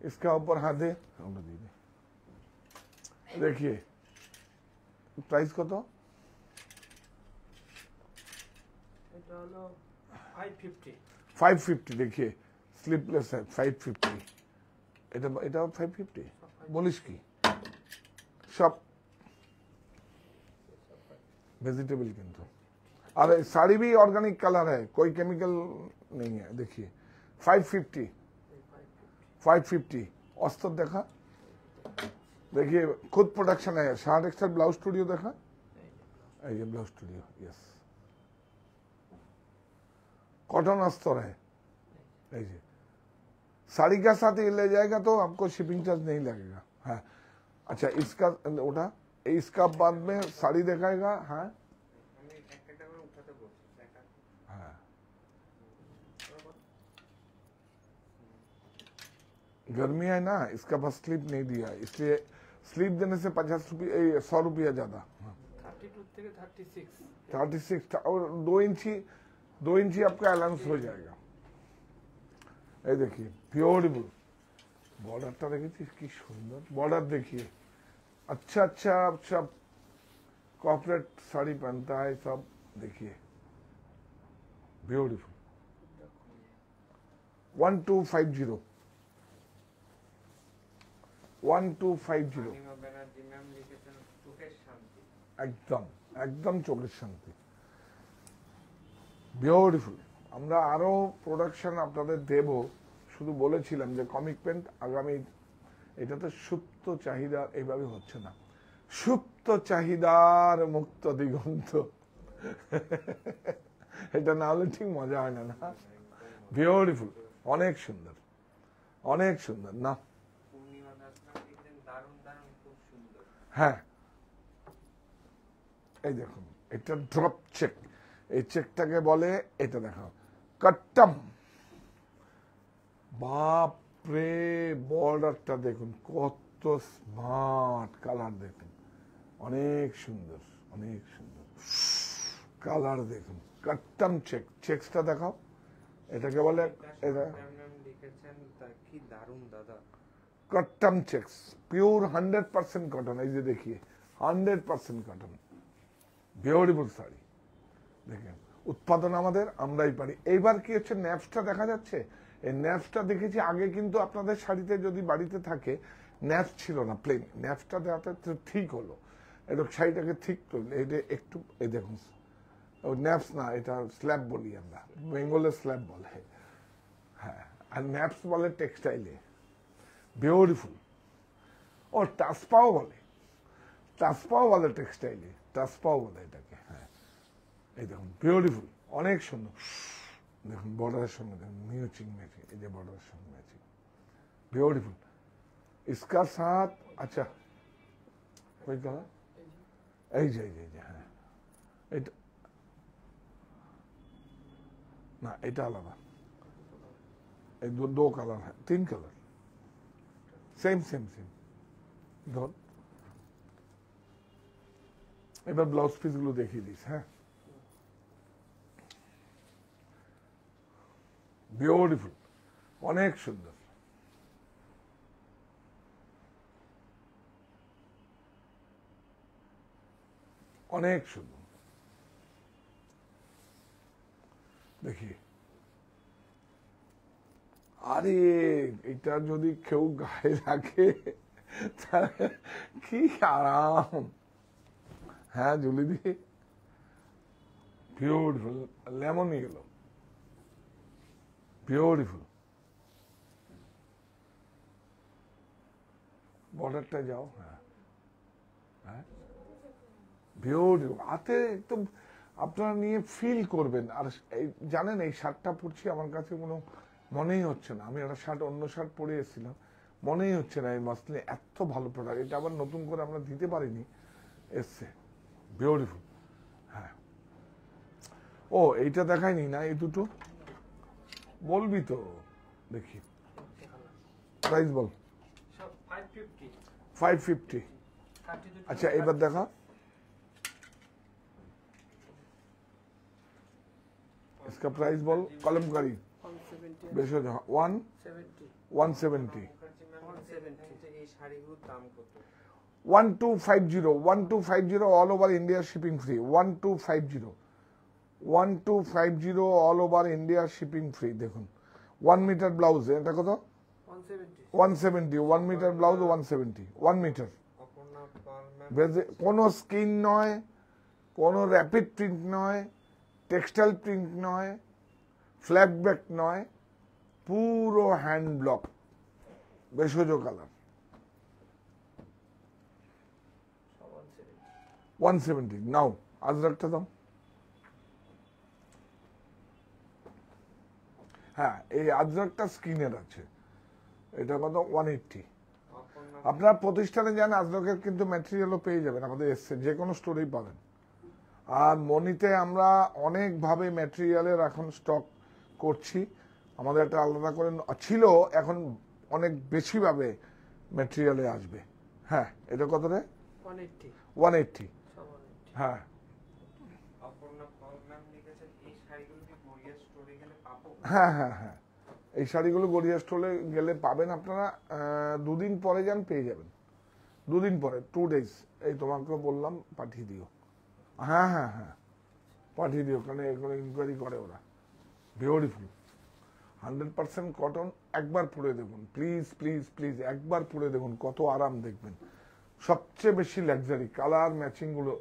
इसका ऊपर हाथ दे, देखिए प्राइस কত? এটা হলো 550। 550, देखिए स्लीपलेस है 550, এটা এটা 550 বলিস কি? সব वेजिटेबल কিন্তু, और साड़ी भी ऑर्गेनिक कलर है, कोई केमिकल नहीं है। देखिए 550, 550 अस्तर देखा, देखिए खुद प्रोडक्शन है, शार्ट एक्सर ब्लाउज स्टूडियो देखा, ये ब्लाउज स्टूडियो, यस कॉटन अस्तर है। देखिए साड़ी के साथ ये ले जाएगा तो आपको शिपिंग चार्ज नहीं लगेगा। हाँ अच्छा, इसका उठा, इसका बाद में साड़ी दिखाएगा। हाँ আমি একটা করে উঠাতে বলছি, দেখা। हाँ गर्मी है ना, इसका बस स्लीप नहीं दिया, इसलिए स्लीप देने से 50 रुपये 100 रुपया ज्यादा। हाँ। 32 থেকে 36 36 और 2 इंची आपका अलाउंस हो जाएगा। ये देखिए ब्यूटीफुल बॉर्डरটা দেখেছিস কি সুন্দর बॉर्डर देखिए अच्छा अच्छा सब कॉर्पोरेट साड़ी पहनता है सब देखिए ब्यूटीफुल 1250 1250 অনিমা ব্যানার্জি ম্যাম লিখেছেন চোখের শান্তি। একদম একদম চোখের শান্তি বিউটিফুল। আমরা আরো প্রোডাকশন আপনাদের দেব, শুধু বলেছিলাম যে কমিক পেন্ট আগামী, এটা তো সুপ্ত চাহিদা, এইভাবে হচ্ছে না, সুপ্ত চাহিদার মুক্ত দিগন্ত এটা না হলে ঠিক মজা হয় না। না বিউটিফুল, অনেক সুন্দর অনেক সুন্দর না। পূর্ণিমা দাস ম্যাম লিখেছেন দারুণ দারুণ খুব সুন্দর। হ্যাঁ এই দেখুন এটা ড্রপ চেক, এই চেকটাকে বলে, এটা দেখো কাট্টাম, বাপরে বর্ডারটা দেখুন কত স্মার্ট, কালার দেখুন অনেক সুন্দর অনেক সুন্দর, কালার দেখুন কাট্টাম চেক, চেকসটা দেখাও, এটাকে বলে এটা ম্যাম লিখেছেন কি দারুণ দাদা। कट्टम चेक्स प्योर 100% कॉटन, এই যে দেখিয়ে 100% কটন, বিউটিফুল শাড়ি দেখেন, উৎপাদন আমাদের, আমরাই পারি। এইবার কি হচ্ছে ন্যাপসটা দেখা যাচ্ছে, এই ন্যাপসটা দেখেছি আগে কিন্তু আপনাদের শাড়িতে যদি বাড়িতে থাকে ন্যাপস ছিল না, প্লেন, ন্যাপসটা দেওয়াতে তো ঠিক হলো, এটা শাড়িটাকে ঠিক করলো, এটা একটু এই দেখুন, ন্যাপস না এটা স্ল্যাব বলি আমরা, বেঙ্গলের স্ল্যাব বলে, হ্যাঁ, আর ন্যাপস বলে টেক্সটাইলে, বিউটিফুল। ও টাসপাও বলে, টাসপাও বলে টেক্সটাইলে, টাসপাও বলে এটাকে, হ্যাঁ এই দেখুন বিউটিফুল, অনেক সুন্দর, দেখুন বর্ডারের সঙ্গে দেখুন মিউচিং ম্যাচিং, এই যে বর্ডারের সঙ্গে ম্যাচিং, বিউটিফুল। इसका साथ अच्छा कोई कलर এই যে হ্যাঁ, এটা না এটা আলাদা, এই দো কালার হ্যাঁ, 3 কালার সেম সেম সেম। ধর এবার ব্লাউজ পিস গুলো দেখিয়ে দিস, হ্যাঁ বিউটিফুল, অনেক সুন্দর, অনেক সুন্দর, দেখি আরে এটা যদি কেউ গায়ে রাখে তাহলে কি আরাম, হ্যাঁ জুলি দি বিউটিফুল, লেমন ইয়েলো বিউটিফুল, বর্ডারটা যাও, হ্যাঁ হ্যাঁ বিউটিফুল, হাতে একদম আপনারা নিয়ে ফিল করবেন। আর জানেন এই শার্টটা পরছি আমার কাছে কোনো মনেই হচ্ছে না, আমি একটা শার্ট অন্য শার্ট পরে এসেছিলাম, মনেই হচ্ছে না এই মাসলে এত ভালো প্রোডাক্ট, এটা আবার নতুন করে আমরা দিতে পারিনি, এসছে বিউটিফুল। হ্যাঁ ও এইটা দেখায়নি না, এই দুটো বলবি তো, দেখি প্রাইস বল। সব 550 550, 32 আচ্ছা এবার দেখা, इसका प्राइस बोल, कलमकारी 170 বেশ হয়ে 70 170, মুখার্জি ম্যাম লিখেছেন যে এই শাড়িগুলোর দাম কত? 1250 all over India shipping free, 1250 all over India shipping free. দেখুন 1 মিটার ব্লাউজ, এটা কত? 170, 1 মিটার ব্লাউজ 170, 1 মিটার, অপর্ণা পাল ম্যাম কোনো স্কিন নয়, কোনো র্যাপিড প্রিন্ট নয়, টেক্সটাইল প্রিন্ট নয়, ফ্ল্যাগ ব্যাক নয়, পুরো হ্যান্ড ব্লক, ভেষজ কালার, 170। নাও আজরাকটা দাও, হ্যাঁ এই আজরাকটা স্কিনের আছে, এটা কত? 180। অপর্ণা আপনার প্রতিষ্ঠানে যান, আজরকের কিন্তু ম্যাটেরিয়ালও পেয়ে যাবেন, আমাদের এসছে, যে কোনো স্টোরেই পাবেন। আর মনিতে আমরা অনেকভাবে ম্যাটেরিয়ালের এখন স্টক করছি, আমাদের একটা আলাদা করে ছিল, এখন অনেক বেশিভাবে ম্যাটেরিয়ালে আসবে। হ্যাঁ এটা কত রে? 180 180। সব 180 হ্যাঁ অপর্ণা পল ম্যাম লিখেছেন এই শাড়িগুলো কি গড়িয়া স্টোরে গেলে পাবো? হ্যাঁ হ্যাঁ হ্যাঁ, এই শাড়িগুলো গড়িয়া স্টোরে গেলে পাবেন আপনারা। 2 দিন পরে যান, পেয়ে যাবেন। 2 দিন পরে, 2 ডেজ। এই তোমাকে বললাম পাঠিয়ে দিও। হ্যাঁ হ্যাঁ হ্যাঁ, পাঠিয়ে দিও, কারণ এগুলো ইনকোয়ারি করে ওরা। Beautiful 100% cotton. একবার পরে দেখুন, প্লিজ প্লিজ প্লিজ, একবার পরে দেখুন, কত আরাম দেখবেন। সবচেয়ে বেশি লাক্সারি কালার ম্যাচিং গুলো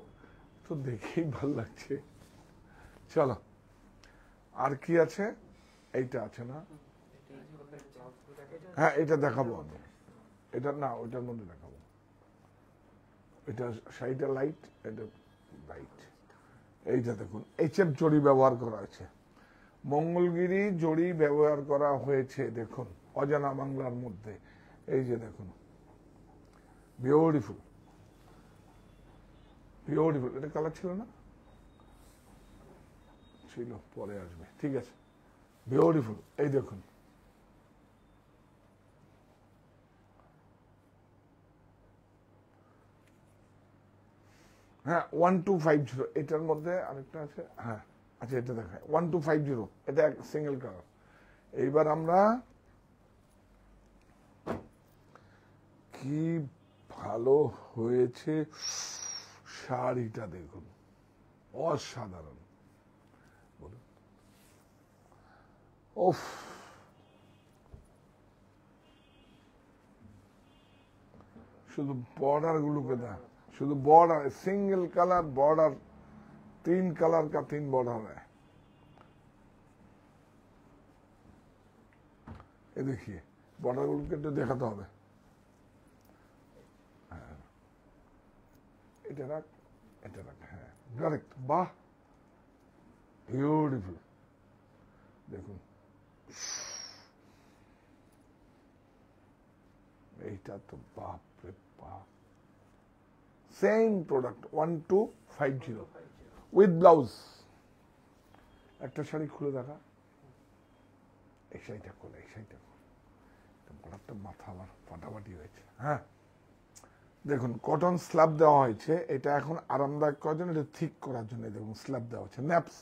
তো দেখেই ভালো লাগছে। চলো, আর কি আছে? এইটা আছে না? হ্যাঁ, এটা দেখাবো আমি। এটা না, ওইটার মধ্যে দেখাবো। এটা শাড়িটা লাইট, এটা লাইট। এইটা দেখুন, এইচএফ জড়ি ব্যবহার করা আছে, মঙ্গলগিরি জড়ি ব্যবহার করা হয়েছে। দেখুন, অজানা বাংলার মধ্যে। এই যে দেখুন, বিউটিফুল বিউটিফুল। এটা কালার ছিল না? ছিল, পরে আসবে, ঠিক আছে। বিউটিফুল, এই দেখুন। হ্যাঁ, 1250। এটার মধ্যে আরেকটা আছে। হ্যাঁ, আচ্ছা, এটা দেখায় 1250। এটা সিঙ্গেল কালার। এইবার আমরা কি ভালো হয়েছে শাড়িটা দেখুন, অসাধারণ। বলুন, ওফ, শুধু বর্ডার গুলোকে দেখ, শুধু border single colour border, 3 colour का 3 बॉर्डर है। ये देखिए, बॉर्डर গুলোকে একটু দেখাতে হবে। হ্যাঁ, এটা রাখ, এটা রাখ। হ্যাঁ, কারেক্ট। বাহ, বিউটিফুল। দেখুন, এইটা তো বাপ রে বাপ। Same product 1250 with blouse. একটা শাড়ি খুলে দেখা, এই শাড়িটা খোলে, এই শাড়িটা প্রোডাক্টটা মাথা আমার ফাটাফাটি হয়েছে। হ্যাঁ, দেখুন, কটন স্ল্যাব দেওয়া হয়েছে। এটা এখন আরামদায়ক করার জন্য, এটা ঠিক করার জন্য দেখুন স্ল্যাব দেওয়া হচ্ছে। ন্যাপস,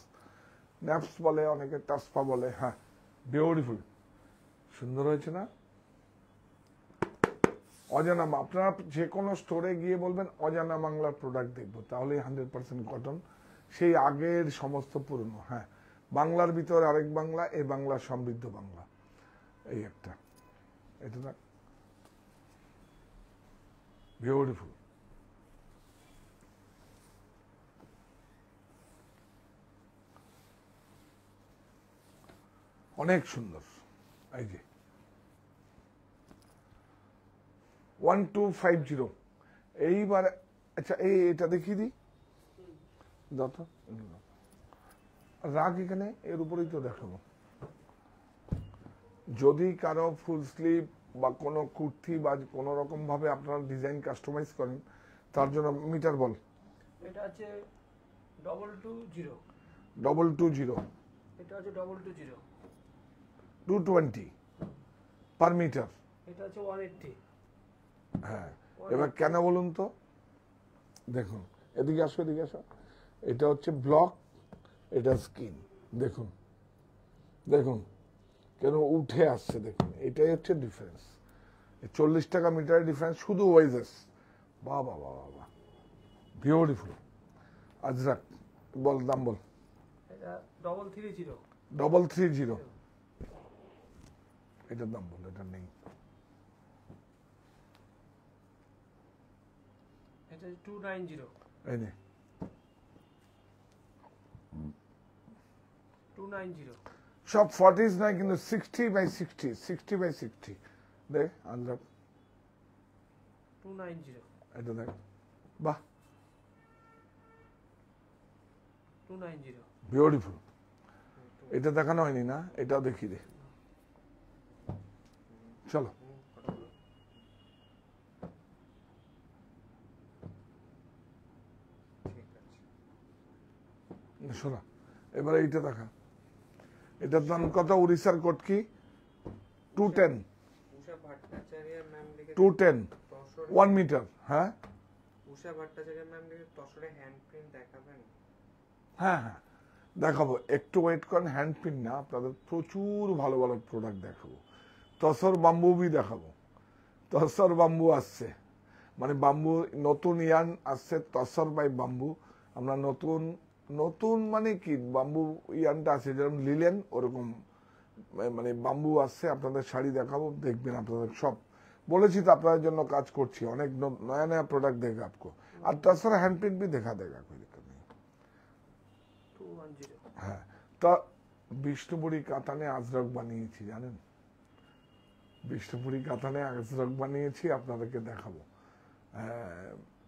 ন্যাপস বলে অনেকে, টাসপা বলে। হ্যাঁ, বিউটিফুল, সুন্দর হয়েছে না? অজানা, আপনারা যে কোনো স্টোরে গিয়ে বলবেন অজানা বাংলার প্রোডাক্ট দেখবো, তাহলে 100% কটন, সেই আগের সমস্ত পুরনো। হ্যাঁ, বাংলার ভিতরে আরেক বাংলা, এই বাংলা সমৃদ্ধ বাংলা। এই একটা, এটা না, বিউটিফুল। অনেক সুন্দর। এই যে 1250। এইবার আচ্ছা, এটা দেখিয়ে দিই, দাও তো, রাগ এখানে, এর উপরেই তো দেখাবো। যদি কারো ফুল স্লিভ বা কোনো কুর্তি বা কোনো রকম ভাবে আপনারা ডিজাইন কাস্টমাইজ করেন, তার জন্য মিটার বল। এটা আছে 220, 220, এটা আছে 220, 220 পার মিটার। এটা আছে 180। হ্যাঁ, এবার কেন বলুন তো? দেখুন, এদিকে আসো, এদিকে আসো। এটা হচ্ছে ব্লক, এটা স্কিন। দেখুন দেখুন কেন উঠে আসছে, দেখুন, এটাই হচ্ছে ডিফারেন্স। 40 টাকা মিটারের ডিফারেন্স শুধু ওয়েজেস। বাহ বাহ বাহ বাহ, বিউটিফুল। আজরাক, বল, দাম বল। এটা 330, 330। এটার দাম বল, এটা নেই। এটা 290, এই নে, 290, সব 40s নয় কিন্তু 60/60, 60/60। দেখ আজরাক, 290, এটা দেখ, বাহ, 290। বিউটিফুল। এটা দেখানো হয়নি না? এটাও দেখিয়ে দে, চলো। শোনা, এবার এইটা দেখা। এটার দাম কত? উড়িষ্যার কোড কি? 210। উষা ভট্টাচার্য ম্যাম লিখেছেন 210 1 মিটার। হ্যাঁ, উষা ভট্টাচার্য ম্যাম তসরে হ্যান্ড প্রিন্ট দেখাবেন? হ্যাঁ হ্যাঁ দেখাবো, একটু ওয়েট করেন। হ্যান্ড প্রিন্ট না, আপনাদের প্রচুর ভালো ভালো প্রোডাক্ট দেখাবো। তসর বাম্বু বি দেখাবো, তসর বাম্বু আসছে, মানে বাম্বু নতুন ইয়ান আসছে, তসর বাই বাম্বু। আমরা নতুন নতুন মানে কি বাম্বু ইয়ানটা আছে যেরকম লিলেন ওরকম মানে বাম্বু আসছে, আপনাদের শাড়ি দেখাবো, দেখবেন আপনাদের সব বলেছি তো আপনাদের জন্য কাজ করছি, অনেক নয়া নয়া प्रोडक्ट देगा आपको। আর তাছাড়া হ্যান্ড প্রিন্ট भी देखा देगा, कोई दिक्कत नहीं। 210 হ্যাঁ, তা বিষ্ণুপুরি কাতানে আজরক বানিয়েছি জানেন, বিষ্ণুপুরি কাতানে আজরক বানিয়েছি, আপনাদেরকে দেখাবো।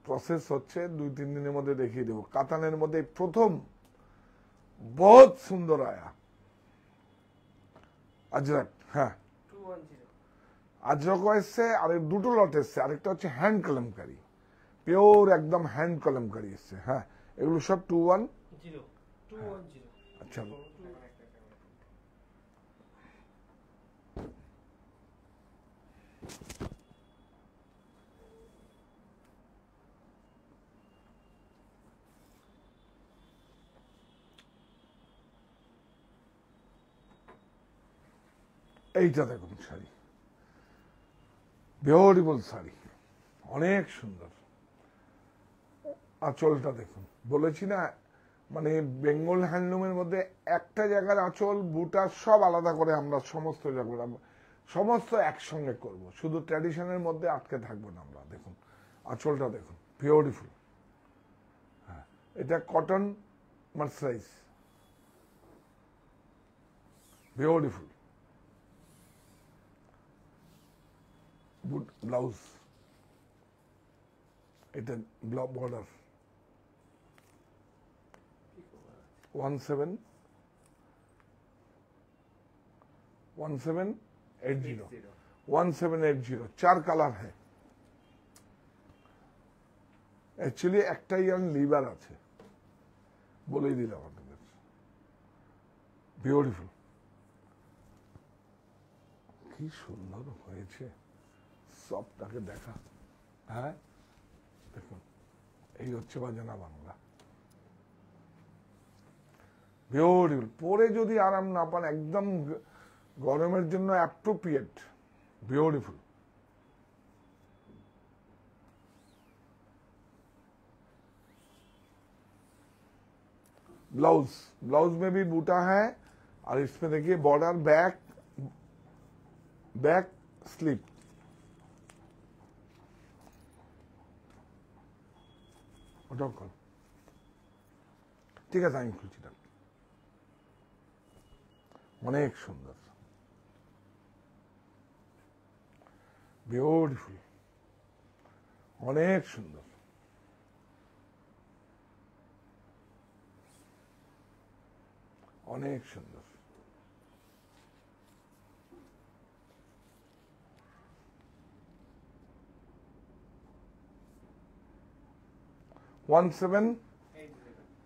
প্রসেস হচ্ছে 2-3 দিনের মধ্যে দেখিয়ে দেবো। কাতানের মধ্যে প্রথম বহুত সুন্দর আয়া আজরক। হ্যাঁ 210 আজরকও এসছে, আর দুটো লট এসছে, আরেকটা হচ্ছে হ্যান্ড কলমকারি, পিওর একদম হ্যান্ড কলমকারি এসছে। হ্যাঁ এগুলো সব 0 210 আচ্ছা এইটা দেখুন শাড়ি, বিউটিফুল শাড়ি, অনেক সুন্দর। আঁচলটা দেখুন, বলেছি না মানে বেঙ্গল হ্যান্ডলুমের মধ্যে একটা জায়গার আঁচল বুটা সব আলাদা করে আমরা সমস্ত জায়গা সমস্ত একসঙ্গে করব, শুধু ট্র্যাডিশনের মধ্যে আটকে থাকবো না আমরা। দেখুন আঁচলটা দেখুন, বিউটিফুল। হ্যাঁ এটা কটন মার্সারাইজ, বিউটিফুল। ব্লাউজ, এটা বর্ডার 1780 चार কালার है एक्चुअली একটাই ইয়ান লিভার আছে, বলেই দিলাম আপনাদের। বিউটিফুল, কি সুন্দর হয়েছে, সবটাকে দেখা। হ্যাঁ দেখুন এই হচ্ছে বাজানা বাংলা, বিউটিফুল। পরে যদি আরাম না পান একদম গরমের জন্য অ্যাপ্রোপ্রিয়েট, বিউটিফুল। ब्लाउज, ब्लाउज में भी बूटा है, और इसमें देखिए बॉर्डर बैक बैक स्लिप, ওটাও কর। ঠিক আছে আমি খুলছি না, অনেক সুন্দর, বিউটিফুল, অনেক সুন্দর। অনেক সুন্দর, वन सेवन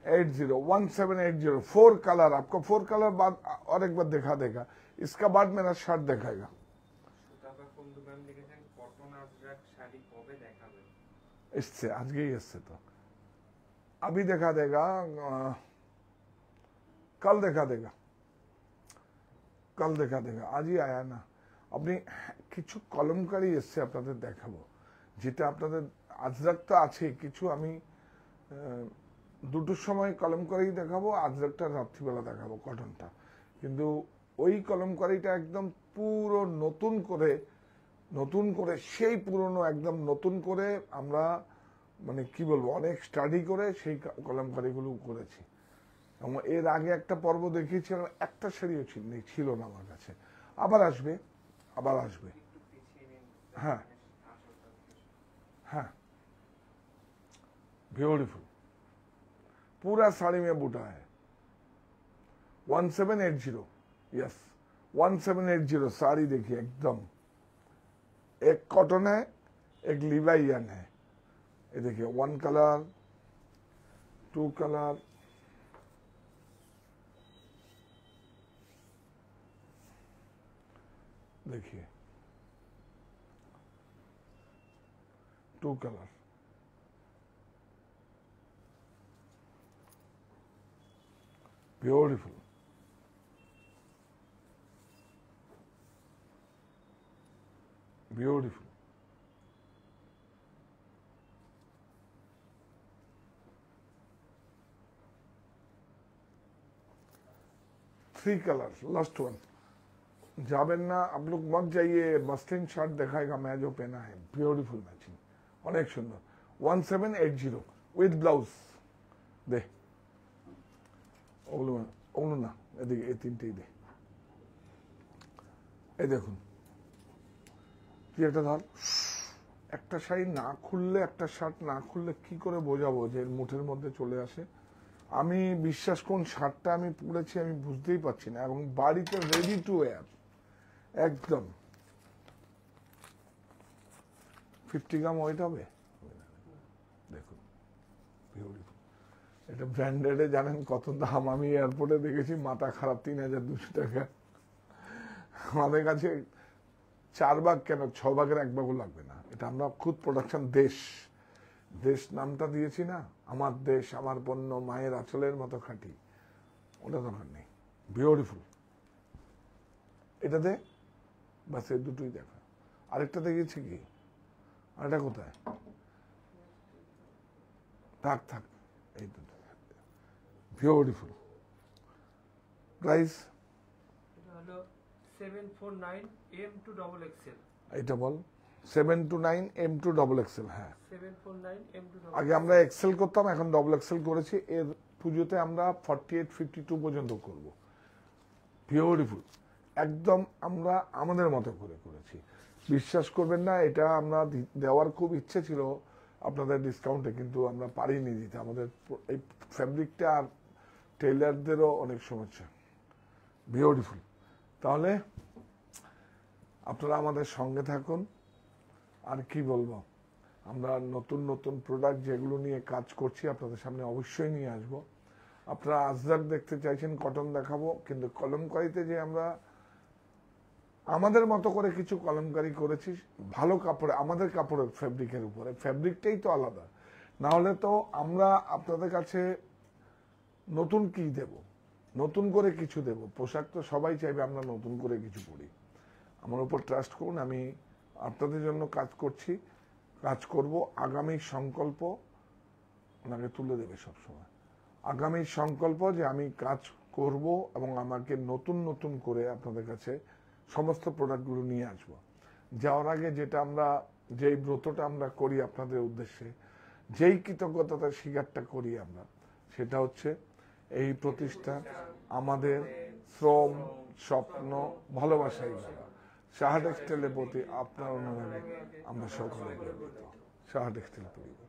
1780 4 कलर, आपको 4 कलर बाद और एक बार दिखा देगा, इसका बाद मेरा शर्ट दिखाएगा। সুতাপা কুন্ডু ম্যাম লিখেছেন কটন আজরাক শাড়ি কবে দেখাবেন? इससे आज गई, इससे तो अभी दिखा देगा, कल दिखा देगा, कल दिखा देगा, आज ही आया ना। আপনি কিছু কলমকারি এসছে আপনাদের দেখাবো, যেটা আপনাদের আজরাক তো আছে কিছু, আমি দুটোর সময় কলমকারি দেখাবো, আজরাকটা রাত্রিবেলা দেখাবো কটনটা। কিন্তু ওই কলমকারিটা একদম পুরো নতুন করে সেই পুরনো একদম নতুন করে আমরা মানে কি বলবো অনেক স্টাডি করে সেই কলমকারিগুলো করেছি। এবং এর আগে একটা পর্ব দেখিয়েছিলাম, একটা শাড়িও ছিল না আমার কাছে, আবার আসবে, আবার আসবে। একটু পিছিয়ে নিন। হ্যাঁ আসলটা हाँ ब्यूटीफुल, पूरा साड़ी में बूटा है। 1780, यस 1780 साड़ी देखिए एकदम, एक कॉटन है, एक लिवाइयन है। ये देखिए 1 कलर 2 कलर, देखिए 2 colour, beautiful. Beautiful. Three colour last one. जावेन ना आप लोग मत जाइए, मस्लिन शर्ट दिखाएगा मैं जो पहना है, ब्यूटीफुल मैचिंग, अनेक सुंदर। 1780 উইথ ব্লাউজ দে, ওগুলো ওগুলো না, এদিকে এই তিনটেই দে। এই দেখুন কি একটা ধর, একটা শাড়ি না খুললে, একটা শার্ট না খুললে কি করে বোঝাবো যে এর মুঠের মধ্যে চলে আসে। আমি বিশ্বাস করুন শার্টটা আমি পরেছি আমি বুঝতেই পারছি না, এবং বাড়িতে রেডি টু ওয়্যার একদম। 50 গ্রাম ওয়েট হবে, দেখুন বিউটিফুল। এটা ব্র্যান্ডেডে জানেন কত দাম, আমি এয়ারপোর্টে দেখেছি মাথা খারাপ 3200 টাকা। আমাদের কাছে 4 ভাগ কেন 6 ভাগের 1 ভাগও লাগবে না। এটা আমরা খুদ প্রোডাকশন, দেশ দেশ নামটা দিয়েছি না, আমার দেশ আমার পণ্য মায়ের আঁচলের মতো খাঁটি, ওটা দরকার নেই। বিউটিফুল। এটা দে, বাস এই দুটোই দেখা। আরেকটা দেখেছি কি, আরেকটা কোথায়, থাক থাক, এই দুটো বিউটিফুল। প্রাইস এটা হলো 749 M2 ডাবল এক্সেল। এটা বল, 729 M2 ডাবল এক্সেল। হ্যাঁ 749 M2 ডাবল। আগে আমরা এক্সেল করতাম, এখন ডাবল এক্সেল করেছি। এর পুজোতে আমরা 48 52 পর্যন্ত করব। বিউটিফুল, একদম আমরা আমাদের মতো করে করেছি। বিশ্বাস করবেন না, এটা আমরা দেওয়ার খুব ইচ্ছে ছিল আপনাদের ডিসকাউন্টে, কিন্তু আমরা পারিনি দিতে। আমাদের এই ফ্যাব্রিকটা আর টেইলারদেরও অনেক সমস্যা। বিউটিফুল। তাহলে আপনারা আমাদের সঙ্গে থাকুন। আর কি বলবো, আমরা নতুন নতুন প্রোডাক্ট যেগুলো নিয়ে কাজ করছি আপনাদের সামনে অবশ্যই নিয়ে আসব। আপনারা আজরাক দেখতে চাইছেন, কটন দেখাবো, কিন্তু কলমকারিতে যে আমরা আমাদের মতো করে কিছু কলমকারি করেছি, ভালো কাপড়ে, আমাদের কাপড়ের ফ্যাব্রিকের উপরে, ফ্যাব্রিকটাই তো আলাদা। না হলে তো আমরা আপনাদের কাছে নতুন কি দেব, নতুন করে কিছু দেব। পোশাক তো সবাই চাইবে আমরা নতুন করে কিছু করি। আমার উপর ট্রাস্ট করুন, আমি আপনাদের জন্য কাজ করছি, কাজ করব। আগামী সংকল্প ওনাকে তুলে দেবে সবসময়। আগামী সংকল্প যে আমি কাজ করব এবং আমাকে নতুন নতুন করে আপনাদের কাছে সমস্ত প্রোডাক্টগুলো নিয়ে আসব। যাওয়ার আগে যেটা আমরা, যেই ব্রতটা আমরা করি আপনাদের উদ্দেশ্যে, যেই কৃতজ্ঞতার স্বীকারটা করি আমরা, সেটা হচ্ছে এই প্রতিষ্ঠান আমাদের শ্রম, স্বপ্ন, ভালোবাসাই গড়া। সাহা টেক্সটাইলের প্রতি আপনার অনুরাগে আমরা সকলে গর্বিত। সাহা টেক্সটাইল পরিবার।